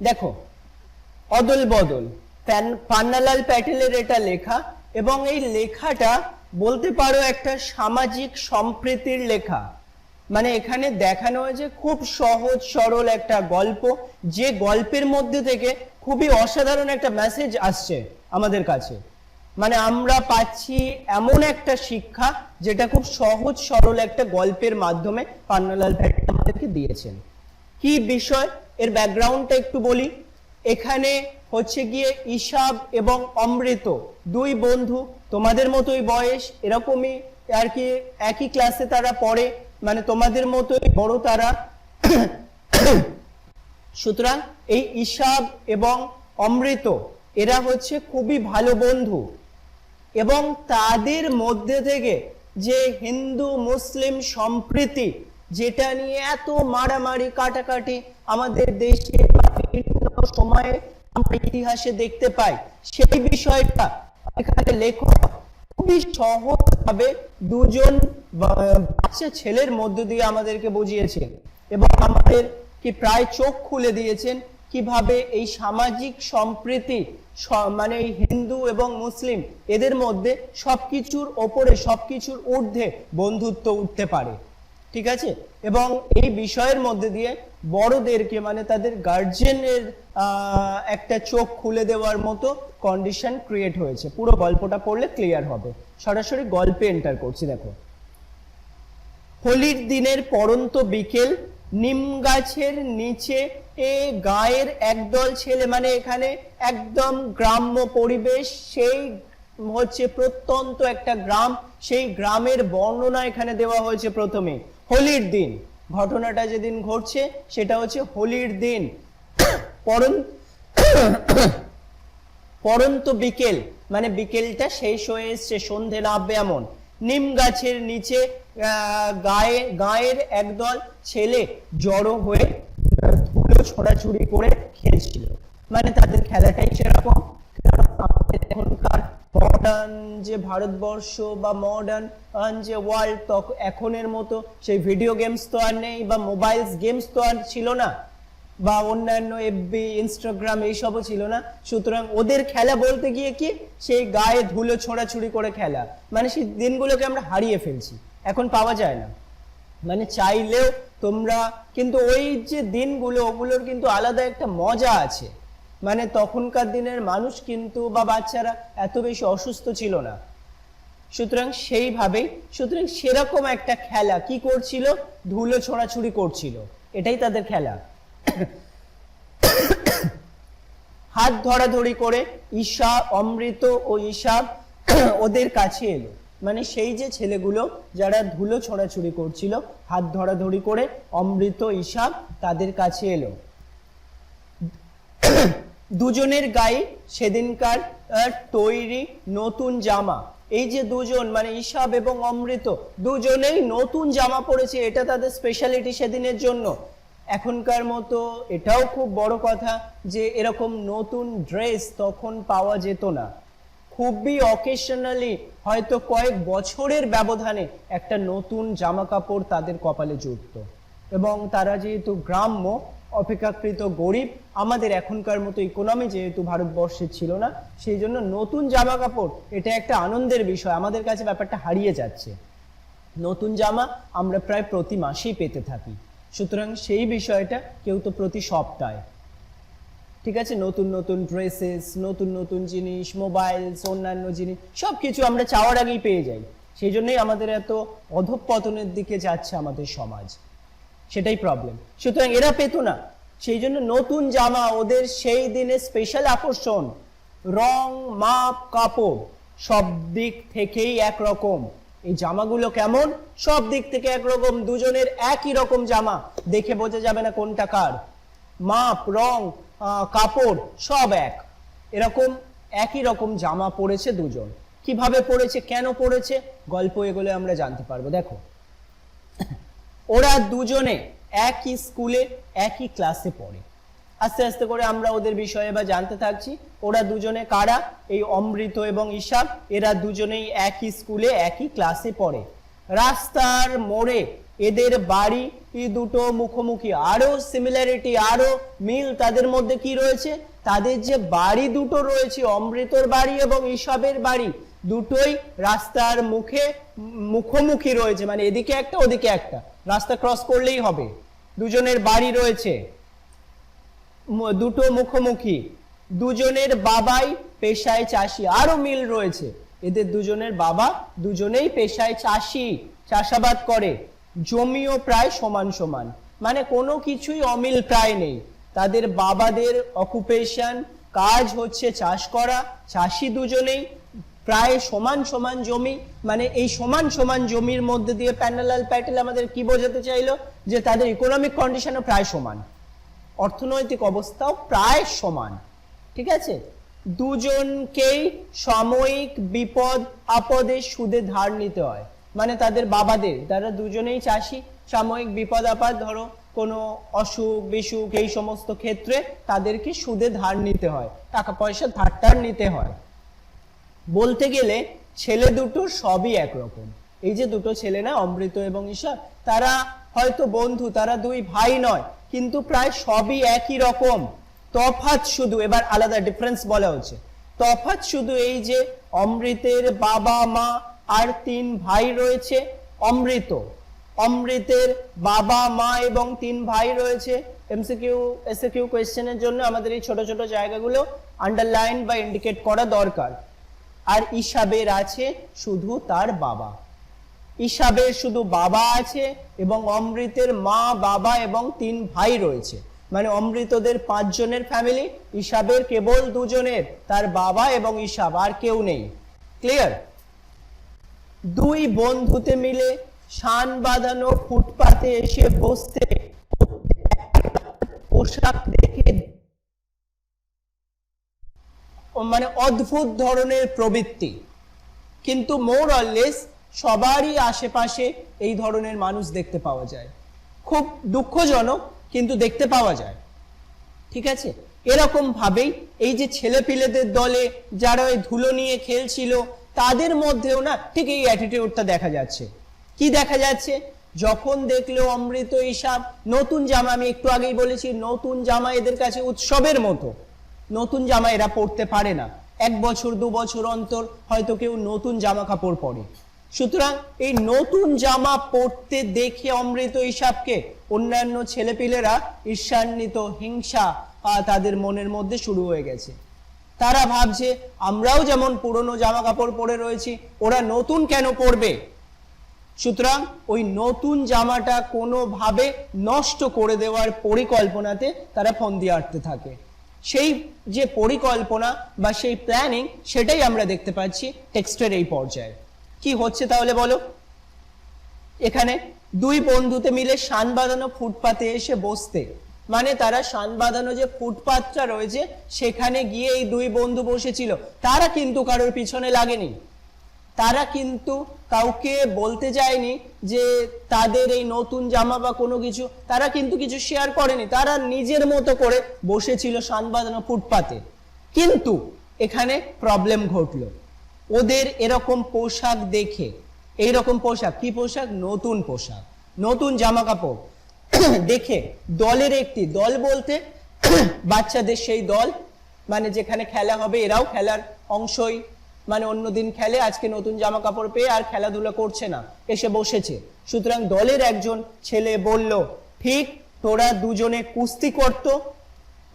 দেখো, অদল বদল পান্নালাল প্যাটেলের এটা লেখা, এবং এই লেখাটা বলতে পারো একটা সামাজিক সম্প্রীতির লেখা। মানে এখানে দেখানো হয়েছে খুব সহজ সরল একটা গল্প, যে গল্পের মধ্যে থেকে খুবই অসাধারণ একটা মেসেজ আসছে আমাদের কাছে। মানে আমরা পাচ্ছি এমন একটা শিক্ষা যেটা খুব সহজ সরল একটা গল্পের মাধ্যমে পান্নালাল প্যাটেল আমাদেরকে দিয়েছেন। কি বিষয়, এর ব্যাকগ্রাউন্ডটা একটু বলি। এখানে হচ্ছে গিয়ে ঈশাব এবং অমৃত দুই বন্ধু, তোমাদের মতোই বয়স, এরকমই আর কি, একই ক্লাসে তারা পড়ে, মানে তোমাদের মতোই বড় তারা। সুতরাং এই ঈশাব এবং অমৃত এরা হচ্ছে খুবই ভালো বন্ধু, এবং তাদের মধ্যে থেকে যে হিন্দু মুসলিম সম্প্রীতি, যেটা নিয়ে এত মারামারি কাটাকাটি আমাদের দেশে বা বিভিন্ন সময়ে আমরা ইতিহাসে দেখতে পাই, সেই বিষয়টা এখানে লেখক খুবই সহজভাবে দুজন বাচ্চা ছেলের মধ্য দিয়ে আমাদেরকে বুঝিয়েছেন, এবং আমাদের কি প্রায় চোখ খুলে দিয়েছেন কিভাবে এই সামাজিক সম্প্রীতি, মানে হিন্দু এবং মুসলিম এদের মধ্যে সবকিছুর ওপরে, সবকিছুর ঊর্ধ্বে বন্ধুত্ব উঠতে পারে। ঠিক আছে, এবং এই বিষয়ের মধ্যে দিয়ে বড়দেরকে, মানে তাদের গার্জিয়ানের একটা চোখ খুলে দেওয়ার মতো কন্ডিশন ক্রিয়েট হয়েছে। পুরো গল্পটা পড়লে ক্লিয়ার হবে। সরাসরি গল্পে এন্টার করছি। দেখো, হোলির দিনের পড়ন্ত বিকেল, নিম গাছের নিচে গায়ের একদল ছেলে, মানে এখানে একদম গ্রাম্য পরিবেশ, সেই হচ্ছে প্রত্যন্ত একটা গ্রাম, সেই গ্রামের বর্ণনা এখানে দেওয়া হয়েছে। প্রথমে হোলির দিন, ঘটনাটা যেদিন ঘটছে সেটা হচ্ছে হোলির দিন। পড়ন্ত বিকেল, মানে বিকেলটা শেষ হয়ে এসছে, সন্ধে নামবে এমন। নিম গাছের নিচে গায়ের একদল ছেলে জড়ো হয়ে ধুলো ছোড়াছুড়ি করে খেলছিল। মানে তাদের খেলাটাই সেরকম। এখনকার মডার্ন যে ভারতবর্ষ বা মডার্ন যে ওয়ার্ল্ড, তখন এখনের মতো সেই ভিডিও গেমস তো আর নেই, বা মোবাইল গেমস তো আর ছিল না, বা অন্যান্য এফবি ইনস্টাগ্রাম এইসবও ছিল না। সুতরাং ওদের খেলা বলতে গিয়ে কি, সেই গায়ে ধুলো ছোড়াছুড়ি করে খেলা, মানে সেই দিনগুলোকে আমরা হারিয়ে ফেলছি, এখন পাওয়া যায় না। মানে চাইলেও তোমরা, কিন্তু ওই যে দিনগুলো, ওগুলোর কিন্তু আলাদা একটা মজা আছে। মানে তখনকার দিনের মানুষ কিন্তু বা বাচ্চারা এত বেশি অসুস্থ ছিল না। সুতরাং সেইভাবেই, সুতরাং সেরকম একটা খেলা কি করছিল, ধুলো ছোড়াছুড়ি করছিল, এটাই তাদের খেলা। হাত ধরাধরি করে ঈশা, অমৃত ও ঈশাব ওদের কাছে এলো। মানে সেই যে ছেলেগুলো যারা ধুলো ছোড়াছুড়ি করছিল, হাত ধরাধরি করে অমৃত ঈশাব তাদের কাছে এলো। দুজনের গায়ে সেদিনকার তৈরি নতুন জামা। এই যে দুজন, মানে ঈশাব এবং অমৃত, দুজনেই নতুন জামা পরেছে, এটা তাদের স্পেশালিটি সেদিনের জন্য। এখনকার মতো এটাও খুব বড় কথা যে এরকম নতুন ড্রেস তখন পাওয়া যেত না। খুবই অকেশনালি, হয়তো কয়েক বছরের ব্যবধানে একটা নতুন জামা কাপড় তাদের কপালে জুটত। এবং তারা যেহেতু গ্রাম্য, অপেক্ষাকৃত গরিব, আমাদের এখনকার মতো ইকোনমি যেহেতু ভারতবর্ষে ছিল না, সেই জন্য নতুন জামা কাপড় এটা একটা আনন্দের বিষয়। আমাদের কাছে ব্যাপারটা হারিয়ে যাচ্ছে। নতুন জামা আমরা প্রায় প্রতি মাসেই পেতে থাকি। সুতরাং সেই বিষয়টা, কেউ তো প্রতি সপ্তাহে, ঠিক আছে, নতুন নতুন ড্রেসেস, নতুন নতুন জিনিস, মোবাইলস, অন্যান্য জিনিস সবকিছু আমরা চাওয়ার আগেই পেয়ে যাই। সেই জন্যই আমাদের এত অধঃপতনের দিকে যাচ্ছে আমাদের সমাজ, সেটাই প্রবলেম। সুতরাং এরা পেত না, সেই জন্য নতুন জামা ওদের সেই দিনে স্পেশাল আকর্ষণ। রং, মাপ, কাপড় সব দিক থেকেই একরকম। এই জামাগুলো কেমন, সব দিক থেকে একরকম। দুজনের একই রকম জামা, দেখে বোঝা যাবে না কোনটা কার। মাপ, রং, কাপড় সব এক, এরকম একই রকম জামা পরেছে দুজন। কিভাবে পরেছে, কেন পরেছে, গল্প এগুলো আমরা জানতে পারবো। দেখো, ওরা দুজনে একই স্কুলে একই ক্লাসে পড়ে। আস্তে আস্তে করে আমরা ওদের বিষয়ে বা জানতে থাকছি। ওরা দুজনে কারা, এই অমৃত এবং ঈশাব, এরা দুজনেই একই স্কুলে একই ক্লাসে পড়ে। রাস্তার মোড়ে এদের বাড়ি দুটো মুখোমুখি। আরো সিমিলারিটি, আরো মিল তাদের মধ্যে কি রয়েছে, তাদের যে বাড়ি দুটো রয়েছে, অমৃতর বাড়ি এবং ঈশাবের বাড়ি, দুটোই রাস্তার মুখোমুখি রয়েছে, মানে এদিকে একটা ওদিকে একটা, রাস্তা ক্রস করলেই হবে। দুজনের বাড়ি রয়েছে দুটো মুখোমুখি, দুজনের বাবাই পেশায় চাষি। আরো মিল রয়েছে, এদের দুজনের বাবা দুজনেই পেশায় চাষি, চাষাবাদ করে। জমিও প্রায় সমান সমান, মানে কোনো কিছুই অমিল প্রায় নেই। তাদের বাবাদের অকুপেশন, কাজ হচ্ছে চাষ করা, চাষি দুজনেই, প্রায় সমান সমান জমি। মানে এই সমান সমান জমির মধ্যে দিয়ে প্যান্ডালাল প্যাটেল আমাদের কি বোঝাতে চাইলো, যে তাদের ইকোনমিক কন্ডিশনও প্রায় সমান, অর্থনৈতিক অবস্থাও প্রায় সমান। ঠিক আছে, দুজনকেই সাময়িক বিপদ আপদে সুদে ধার নিতে হয়। মানে তাদের বাবাদের, তারা দুজনেই চাষি, সাময়িক বিপদ আপদ, ধরো কোনো অসুখ বিসুখ, এই সমস্ত ক্ষেত্রে তাদেরকে সুদে ধার নিতে হয়, টাকা পয়সা ধার নিতে হয়। বলতে গেলে ছেলে দুটো সবই একরকম। এই যে দুটো ছেলে না, অমৃত এবং ঈশা, তারা হয়তো বন্ধু, তারা দুই ভাই নয়, কিন্তু প্রায় সবই একই রকম। তফাৎ শুধু, এবার আলাদা ডিফারেন্স বলা হচ্ছে, তফাৎ শুধু এই যে অমৃতের বাবা মা আর 3 ভাই রয়েছে। অমৃতের বাবা মা এবং 3 ভাই রয়েছে। এমসিকিউ এসকিউ কোয়েশ্চেনের জন্য আমাদের এই ছোট ছোট জায়গাগুলো আন্ডারলাইন বা ইন্ডিকেট করা দরকার। আর ঈশাবের আছে শুধু তার বাবা, ঈশাবের শুধু বাবা আছে, এবং অমৃতের মা বাবা এবং 3 ভাই রয়েছে। মানে অমৃতদের 5 জনের ফ্যামিলি, ঈশাবের কেবল 2 জনের, তার বাবা এবং ঈশাব, আর কেউ নেই। ক্লিয়ার? 2 বন্ধুতে মিলে শান বাঁধানো ফুটপাতে এসে বসতে, পোশাক দেখে মানে অদ্ভুত ধরনের প্রবৃত্তি, কিন্তু মোর অর লেস সবারই আশেপাশে এই ধরনের মানুষ দেখতে পাওয়া যায়। খুব দুঃখজনক, কিন্তু দেখতে পাওয়া যায়। ঠিক আছে, এরকম ভাবেই এই যে ছেলেপিলেদের দলে যারা ওই ধুলো নিয়ে খেলছিল, তাদের মধ্যেও না ঠিক এই অ্যাটিটিউডটা দেখা যাচ্ছে। কি দেখা যাচ্ছে? যখন দেখলো অমৃত ঈশাব নতুন জামা, আমি একটু আগেই বলেছি নতুন জামা এদের কাছে উৎসবের মতো, নতুন জামা এরা পরতে পারে না, 1 বছর 2 বছর অন্তর হয়তো কেউ নতুন জামা কাপড় পরে। সুতরাং এই নতুন জামা পরতে দেখে অমৃত ঈশাবকে অন্যান্য ছেলেপিলেরা ঈর্ষান্বিত, হিংসা তাদের মনের মধ্যে শুরু হয়ে গেছে। তারা ভাবছে আমরাও যেমন পুরনো জামা কাপড় পরে রয়েছি, ওরা নতুন কেন পরবে? সুতরাং ওই নতুন জামাটা কোনোভাবে নষ্ট করে দেওয়ার পরিকল্পনাতে তারা ফন্দি আটতে থাকে। সেই যে পরিকল্পনা বা সেই প্ল্যানিং, সেটাই আমরা দেখতে পাচ্ছি টেক্সটের এই পর্যায়ে। কি হচ্ছে তাহলে বলো? এখানে 2 বন্ধুতে মিলে শান বাঁধানো ফুটপাতে এসে বসতে, মানে তারা শান বাঁধানো যে ফুটপাতটা রয়েছে সেখানে গিয়ে এই 2 বন্ধু বসেছিল। তারা কিন্তু কারোর পিছনে লাগেনি, তারা কিন্তু কাউকে বলতে যায়নি যে তাদের এই নতুন জামা বা কোনো কিছু, তারা কিন্তু কিছু শেয়ার করেনি, তারা নিজের মতো করে বসেছিল শান বাঁধানো ফুটপাতে। কিন্তু এখানে প্রবলেম ঘটলো, ওদের এরকম পোশাক দেখে, এইরকম পোশাক, কি পোশাক? নতুন পোশাক, নতুন জামা কাপড় দেখে দলের একটি, দল বলতে বাচ্চাদের সেই দল, মানে যেখানে খেলা হবে, এরাও খেলার অংশই, মানে অন্যদিন খেলে, আজকে নতুন জামা কাপড় পেয়ে আর খেলাধুলা করছে না, এসে বসেছে। সুতরাং দলের একজন ছেলে বলল, ঠিক তোরা দুজনে কুস্তি করতো,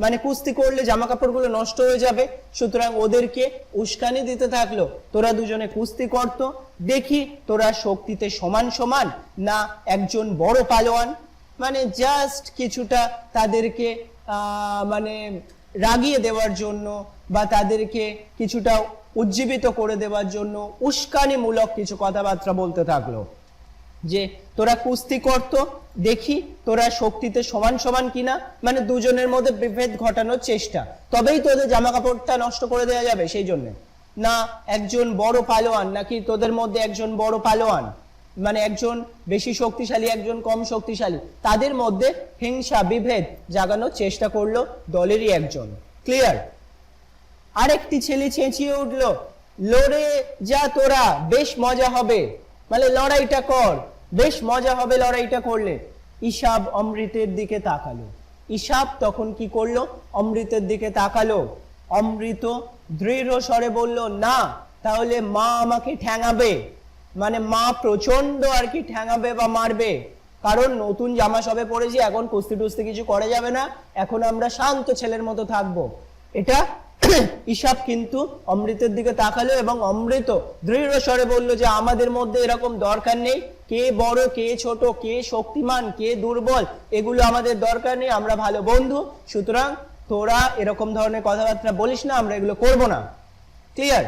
মানে কুস্তি করলে জামা কাপড়গুলো নষ্ট হয়ে যাবে, সুতরাং ওদেরকে উস্কানি দিতে থাকলো, তোরা দুজনে কুস্তি করতো, দেখি তোরা শক্তিতে সমান সমান না একজন বড় পালোয়ান। মানে জাস্ট কিছুটা তাদেরকে মানে রাগিয়ে দেওয়ার জন্য বা তাদেরকে কিছুটা উজ্জীবিত করে দেওয়ার জন্য উস্কানিমূলক কিছু কথাবার্তা বলতে থাকলো, যে তোরা কুস্তি করতো, দেখি তোরা শক্তিতে সমান সমান কিনা, মানে দুজনের মধ্যে বিভেদ ঘটানোর চেষ্টা, তবেই তোদের জামা কাপড়টা নষ্ট করে দেওয়া যাবে। সেই জন্য না একজন বড় পালোয়ান, নাকি তোদের মধ্যে একজন বড় পালোয়ান, মানে একজন বেশি শক্তিশালী একজন কম শক্তিশালী, তাদের মধ্যে হিংসা বিভেদ জাগানোর চেষ্টা করলো দলেরই একজন। ক্লিয়ার? আরেকটি ছেলে চেঁচিয়ে উঠলো, লড়ে যা তোরা, বেশ মজা হবে, মানে লড়াইটা কর, বেশ মজা হবে লড়াইটা করলে। ঈশাব অমৃতের দিকে তাকালো। ঈশাব তখন কি করলো? অমৃতের দিকে তাকালো। অমৃত দৃঢ় স্বরে বলল, না, তাহলে মা আমাকে ঠ্যাঙাবে, মানে মা প্রচন্ড আর কি ঠ্যাঙাবে বা মারবে, কারণ নতুন জামা সবে পরেছি, এখন কুস্তি টুস্তি কিছু করা যাবে না, এখন আমরা শান্ত ছেলের মতো থাকবো। এটা ঈশাব কিন্তু অমৃতের দিকে তাকালো এবং অমৃত দৃঢ় স্বরে বলল যে আমাদের মধ্যে এরকম দরকার নেই, কে বড় কে ছোট, কে শক্তিমান কে দুর্বল, এগুলো আমাদের দরকার নেই, আমরা ভালো বন্ধু, সুতরাং তোরা এরকম ধরনের কথাবার্তা বলিস না, আমরা এগুলো করব না। ক্লিয়ার?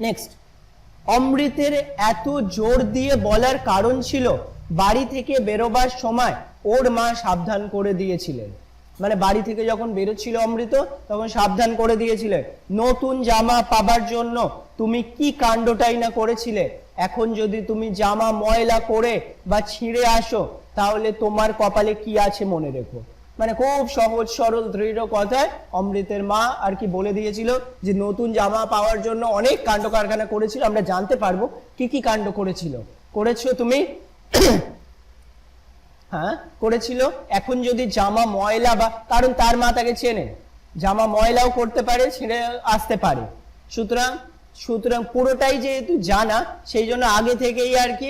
নেক্সট, অমৃতের এত জোর দিয়ে বলার কারণ ছিল বাড়ি থেকে বেরোবার সময় ওর মা সাবধান করে দিয়েছিলেন। মানে বাড়ি থেকে যখন বেরোচ্ছিল অমৃত তখন সাবধান করে দিয়েছিলেন, নতুন জামা পাবার জন্য তুমি কি কাণ্ডটাই না করেছিলে, এখন যদি তুমি জামা ময়লা করে বা ছিঁড়ে আসো তাহলে তোমার কপালে কি আছে মনে রেখো। মানে খুব সহজ সরল দৃঢ় কথায় অমৃতের মা আর কি বলে দিয়েছিল যে নতুন জামা পাওয়ার জন্য অনেক কাণ্ড কারখানা করেছিল, আমরা জানতে পারবো কি কি কাণ্ড করেছো তুমি। হ্যাঁ করেছিল, এখন যদি জামা ময়লা বা, কারণ তার মা তাকে চেনে, জামা ময়লাও করতে পারে, ছিঁড়ে আসতে পারে, সুতরাং পুরোটাই যেহেতু জানা, সেই জন্য আগে থেকেই আর কি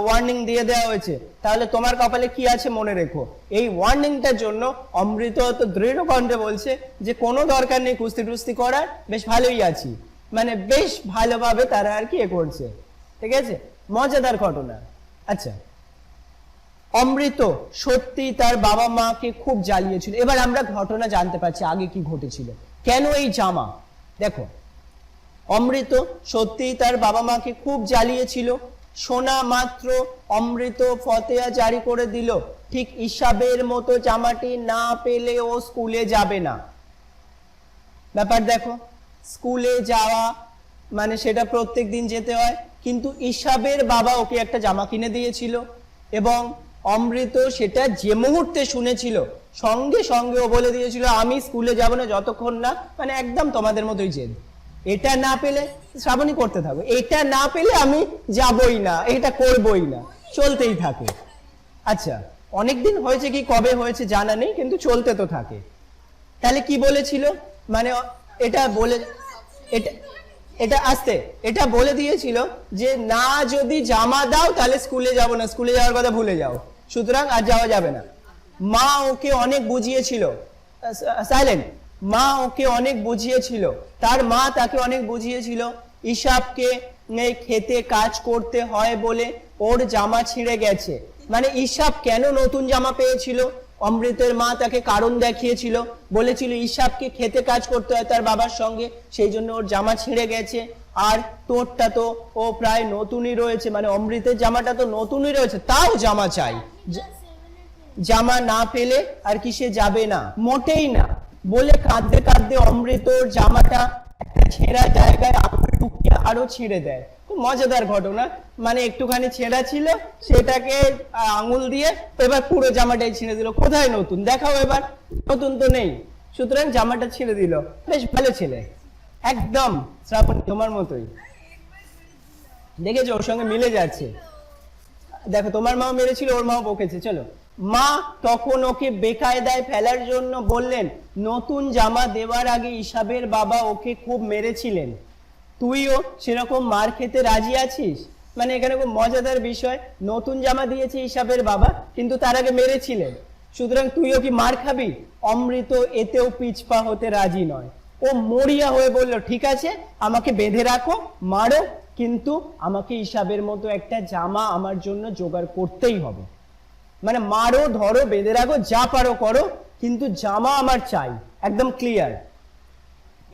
ওয়ার্নিং দিয়ে দেওয়া হয়েছে, তাহলে তোমার কপালে কি আছে মনে রেখো। এই ওয়ার্নিংটার জন্য অমৃত তো দৃঢ় কণ্ঠে বলছে যে কোনো দরকার নেই কুস্তি টুস্তি করার, বেশ ভালোই আছি, মানে বেশ ভালোভাবে তারা আর কি এ করছে। ঠিক আছে, মজাদার ঘটনা। আচ্ছা, অমৃত সত্যি তার বাবা মাকে খুব জ্বালিয়েছিল। এবার আমরা ঘটনা জানতে পারছি আগে কি ঘটেছিল, কেন এই জামা। দেখো, অমৃত সত্যি তার বাবা মাকে খুব জ্বালিয়েছিল। শোনা মাত্র অমৃত ফতেয়া জারি করে দিল, ঠিক ঈশাবের মতো জামাটি না পেলে ও স্কুলে যাবে না। ব্যাপার দেখো, স্কুলে যাওয়া মানে সেটা প্রত্যেক দিন যেতে হয়, কিন্তু ঈশাবের বাবা ওকে একটা জামা কিনে দিয়েছিল এবং অমৃত সেটা যে মুহূর্তে শুনেছিল সঙ্গে সঙ্গে ও বলে দিয়েছিল আমি স্কুলে যাব না যতক্ষণ না, মানে একদম তোমাদের মতোই জেদ, এটা না পেলে শ্রাবণী করতে থাকো, এটা না পেলে আমি যাবই না, এটা করবই না, চলতেই থাকে। আচ্ছা, অনেকদিন হয়েছে কি কবে হয়েছে জানা নেই, কিন্তু চলতে তো থাকে। তাহলে কি বলেছিল, মানে এটা বলে এটা বলে দিয়েছিল যে না যদি জামা দাও তাহলে স্কুলে যাব না, স্কুলে যাওয়ার কথা ভুলে যাও, সুতরাং আর যাওয়া যাবে না। মা ওকে অনেক বুঝিয়েছিল, সাইলেন্ট, মা ওকে অনেক বুঝিয়েছিল, তার মা তাকে অনেক বুঝিয়েছিল ঈশাবকে খেতে কাজ করতে হয় বলে ওর জামা ছিঁড়ে গেছে। মানে ঈশাব কেন নতুন জামা পেয়েছিল, অমৃতের মা তাকে কারণ দেখিয়েছিল, বলেছিল ঈশাবকে খেতে কাজ করতে হয় তার বাবার সঙ্গে, সেই জন্য ওর জামা ছিঁড়ে গেছে। আর তোরটা তো ও প্রায় নতুনই রয়েছে, মানে অমৃতের জামাটা তো নতুনই রয়েছে, তাও জামা চাই, জামা না পেলে আর কি সে যাবে না, মোটেই না, বলে কাঁদতে কাঁদতে অমৃত জামাটা একটা ছেঁড়া জায়গায় আরো ছিঁড়ে দেয়। খুব মজাদার ঘটনা, মানে একটুখানি ছেঁড়া ছিল সেটাকে আঙুল দিয়ে এবার পুরো জামাটাই ছিঁড়ে দিল। কোথায় নতুন দেখাও, এবার নতুন তো নেই, সুতরাং জামাটা ছিঁড়ে দিল। বেশ ভালো ছেলে, একদম শ্রাবণ তোমার মতোই, দেখেছো ওর সঙ্গে মিলে যাচ্ছে। দেখো, তোমার মাও মেরেছিল, ওর মাও বকেছে। চলো, মা তখন ওকে বেকায়দায় ফেলার জন্য বললেন নতুন জামা দেওয়ার আগে ঈশাবের বাবা ওকে খুব মেরেছিলেন, তুইও সেরকম মার খেতে রাজি আছিস। মানে এখানে খুব মজাদার বিষয়, নতুন জামা দিয়েছে ঈশাবের বাবা কিন্তু তার আগে মেরেছিলেন, সুতরাং তুইও কি মার খাবি? অমৃত এতেও পিছপা হতে রাজি নয়, ও মরিয়া হয়ে বলল ঠিক আছে আমাকে বেঁধে রাখো, মারো, কিন্তু আমাকে ঈশাবের মতো একটা জামা আমার জন্য জোগাড় করতেই হবে। মানে মারো, ধরো, বেঁধে রাখো, যা পারো করো, কিন্তু জামা আমার চাই, একদম ক্লিয়ার।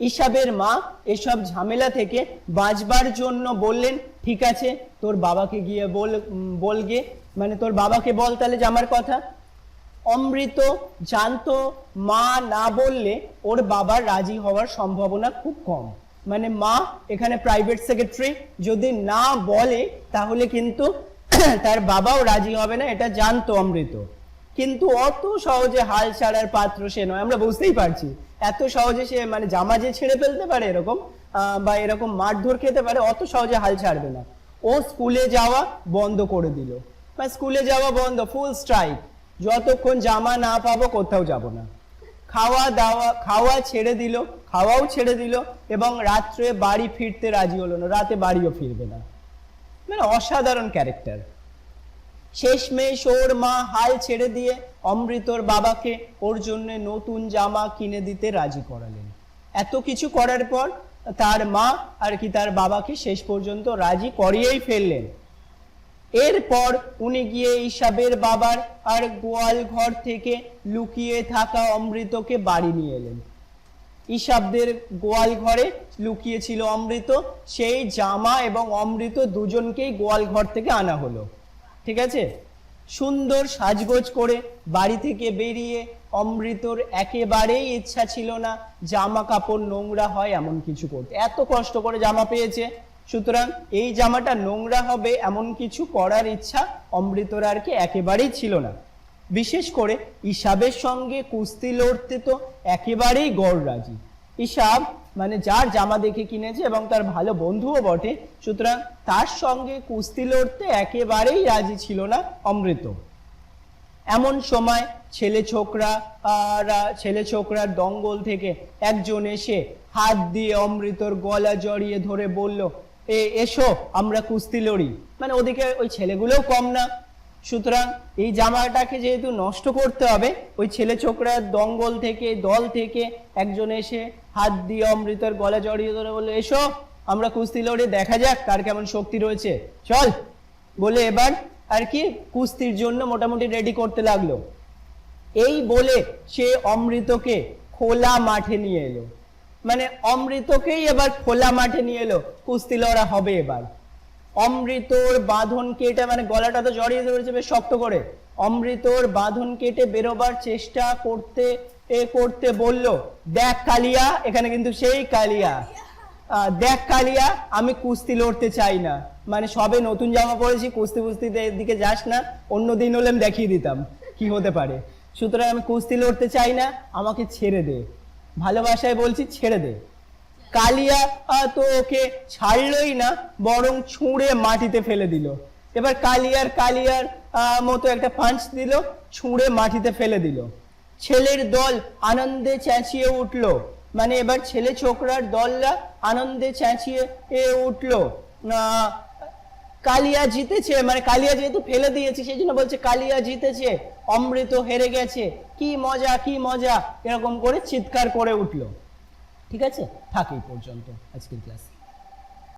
ঈশাবের মা এসব ঝামেলা থেকে বাঁচবার জন্য বললেন ঠিক আছে তোর বাবাকে গিয়ে বলগে, মানে তোর বাবাকে বল তাহলে জামার কথা। অমৃত জানতো মা না বললে ওর বাবার রাজি হওয়ার সম্ভাবনা খুব কম, মানে মা এখানে প্রাইভেট সেক্রেটারি, যদি না বলে তাহলে কিন্তু তার বাবাও রাজি হবে না, এটা জানতো অমৃত। কিন্তু অত সহজে হাল ছাড়ার পাত্র সে নয়, আমরা বুঝতেই পারছি, এত সহজে সে মানে জামা যে ছেড়ে ফেলতে পারে এরকম বা এরকম মারধর খেতে পারে, অত সহজে হাল ছাড়বে না। ও স্কুলে যাওয়া বন্ধ করে দিল, মানে স্কুলে যাওয়া বন্ধ, ফুল স্ট্রাইক, যতক্ষণ জামা না পাবো কোথাও যাব না। খাওয়া ছেড়ে দিল, খাওয়াও ছেড়ে দিল, এবং রাত্রে বাড়ি ফিরতে রাজি হলো না, রাতে বাড়িও ফিরবে না। মানে অসাধারণ ক্যারেক্টার। শেষমেশ ওর মা হাল ছেড়ে দিয়ে অমৃতর বাবাকে ওর জন্য নতুন জামা কিনে দিতে রাজি করালেন। এত কিছু করার পর তার মা আর কি তার বাবাকে শেষ পর্যন্ত রাজি করিয়েই ফেললেন। এরপর উনি গিয়ে ঈশাবের বাবার আর গোয়াল ঘর থেকে লুকিয়ে থাকা অমৃতকে বাড়ি নিয়ে এলেন। ঈশাবদের গোয়াল ঘরে লুকিয়ে ছিল অমৃত, সেই জামা এবং অমৃত দুজনকেই গোয়াল ঘর থেকে আনা হলো। ঠিক আছে, সুন্দর সাজগোজ করে বাড়ি থেকে বেরিয়ে অমৃতর একেবারেই ইচ্ছা ছিল না জামা কাপড় নোংরা হয় এমন কিছু করতে। এত কষ্ট করে জামা পেয়েছে, সুতরাং এই জামাটা নোংরা হবে এমন কিছু করার ইচ্ছা অমৃতর আর কি একেবারেই ছিল না। বিশেষ করে ঈশাবের সঙ্গে কুস্তি লড়তে তো একেবারেই গড়রাজি। ঈশাব মানে যার জামা দেখে কিনেছে এবং তার ভালো বন্ধুও বটে, সুতরাং তার সঙ্গে কুস্তি লড়তে একেবারেই রাজি ছিল না অমৃত। এমন সময় ছেলে ছোকরার দঙ্গল থেকে একজন এসে হাত দিয়ে অমৃতর গলা জড়িয়ে ধরে বলল, এসো আমরা কুস্তি লড়ি। মানে ওদিকে ওই ছেলেগুলোও কম না, সুতরাং এই জামাটাকে যেহেতু নষ্ট করতে হবে, ওই ছেলে ছোকরার দল থেকে একজন এসে হাত দিয়ে অমৃতর গলা জড়িয়ে ধরে বললো, এসো আমরা কুস্তি লড়ে দেখা যাক কার কেমন শক্তি রয়েছে, চল বলে এবার আর কি কুস্তির জন্য মোটামুটি রেডি করতে লাগলো। এই বলে সে অমৃতকে খোলা মাঠে নিয়ে এলো। মানে অমৃতকেই এবার খোলা মাঠে নিয়ে এলো, কুস্তি লড়া হবে এবার। অমৃতর বাঁধন কেটে, মানে গলাটা তো জড়িয়ে ধরেছে বেশ শক্ত করে, অমৃতর বাঁধন কেটে বেরোবার চেষ্টা করতে বলল, দেখ কালিয়া, এখানে কিন্তু সেই কালিয়া, দেখ কালিয়া আমি কুস্তি লড়তে চাই না। মানে সবে নতুন জামা পরেছি, কুস্তির দিকে যাস না, অন্যদিন হলে আমি দেখিয়ে দিতাম কি হতে পারে, সুতরাং আমি কুস্তি লড়তে চাই না, আমাকে ছেড়ে দে, ভালোবাসায় বলছি ছেড়ে দে। কালিয়া তো ওকে ছাড়লই না, বরং ছুঁড়ে মাটিতে ফেলে দিল। এবার কালিয়ার মতো একটা পাঞ্চ দিল, ছুঁড়ে মাটিতে ফেলে দিল। ছেলের দল আনন্দে চেঁচিয়ে উঠলো, মানে এবার ছেলে ছোকরার দলরা আনন্দে চেঁচিয়ে উঠলো, কালিয়া জিতেছে। মানে কালিয়া যেহেতু ফেলে দিয়েছে সেই জন্য বলছে কালিয়া জিতেছে, অমৃত হেরে গেছে, কি মজা কি মজা, এরকম করে চিৎকার করে উঠলো। ঠিক আছে, থাক এই পর্যন্ত আজকের ক্লাস।